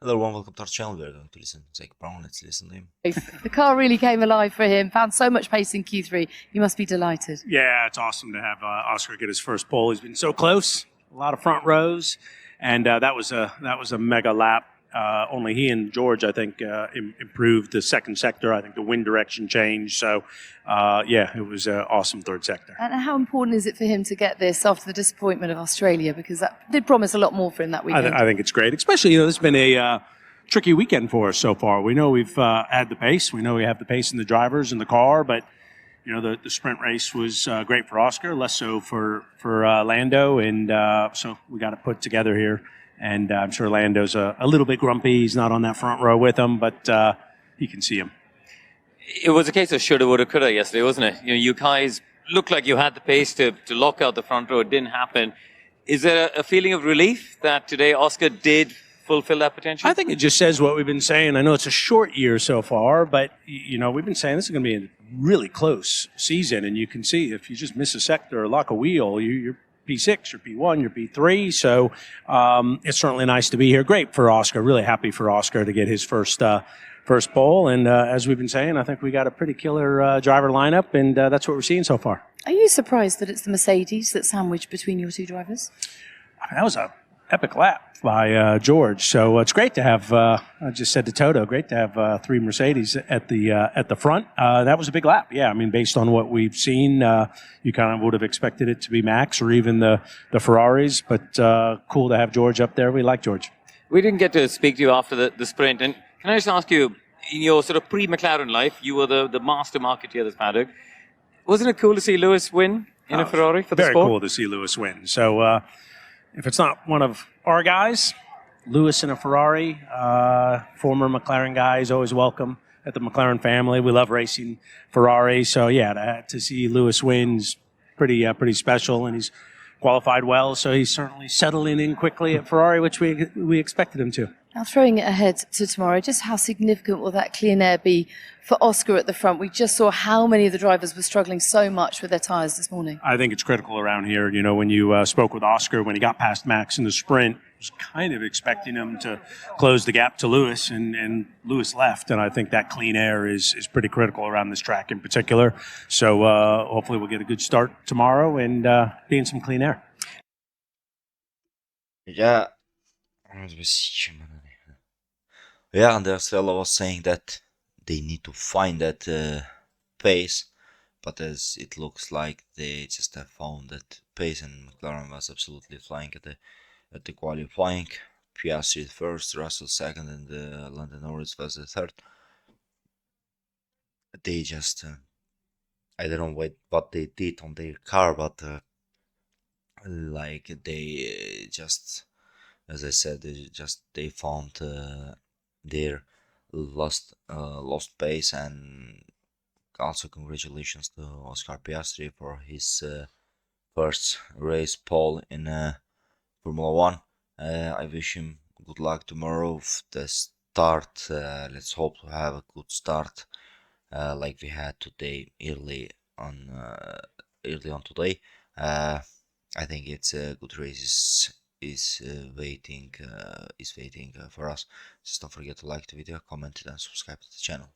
Hello everyone, welcome to our channel. We're going to listen to Zak Brown. Let's listen to him. The car really came alive for him, found so much pace in Q3. You must be delighted. Yeah, it's awesome to have Oscar get his first pole. He's been so close, a lot of front rows, and that was a mega lap. Only he and George, I think, improved the second sector. I think the wind direction changed. So, yeah, it was an awesome third sector. And how important is it for him to get this after the disappointment of Australia? Because that did promise a lot more for him that weekend. I think it's great, especially, this has been a tricky weekend for us so far. We know we've had the pace. We know we have the pace in the drivers and the car, but the sprint race was great for Oscar, less so for Lando, and so we got it put together here. And I'm sure Lando's a little bit grumpy. He's not on that front row with him, but he can see him. It was a case of shoulda, woulda, coulda yesterday, wasn't it? You guys looked like you had the pace to lock out the front row. It didn't happen. Is there a feeling of relief that today Oscar did fulfill that potential? I think it just says what we've been saying. I know it's a short year so far, but we've been saying this is going to be a really close season, and you can see if you just miss a sector or lock a wheel, you're P6, you're P1, you're P3. So it's certainly nice to be here. Great for Oscar. Really happy for Oscar to get his first pole. And as we've been saying, I think we got a pretty killer driver lineup, and that's what we're seeing so far. Are you surprised that it's the Mercedes that's sandwiched between your two drivers? That was a epic lap by George. So it's great to have, I just said to Toto, great to have three Mercedes at the front. That was a big lap. Yeah, I mean, based on what we've seen, you kind of would have expected it to be Max or even the Ferraris, but cool to have George up there. We like George. We didn't get to speak to you after the sprint. And can I just ask you, in your sort of pre-McLaren life, you were the master marketeer of this paddock. Wasn't it cool to see Lewis win in a Ferrari for the sport? Very cool to see Lewis win. So if it's not one of our guys, Lewis in a Ferrari, former McLaren guy is always welcome at the McLaren family. We love racing Ferrari. So, yeah, to see Lewis win is pretty special, and he's qualified well. So he's certainly settling in quickly at Ferrari, which we expected him to. Now, throwing it ahead to tomorrow, just how significant will that clean air be for Oscar at the front? We just saw how many of the drivers were struggling so much with their tyres this morning. I think it's critical around here. When you spoke with Oscar, when he got past Max in the sprint, was kind of expecting him to close the gap to Lewis, and Lewis left. And I think that clean air is pretty critical around this track in particular. So hopefully we'll get a good start tomorrow and be in some clean air. Yeah. Yeah, and Estrella was saying that they need to find that pace, but as it looks like they just have found that pace, and McLaren was absolutely flying at the qualifying. Piastri first, Russell second, and Lando Norris was the third. They just, I don't know what they did on their car, but like they just, as I said, they found their lost pace. And also congratulations to Oscar Piastri for his first race pole in Formula 1. I wish him good luck tomorrow. The start, let's hope to have a good start like we had today, early on today. I think it's a good race is waiting for us. Just don't forget to like the video, comment, and subscribe to the channel.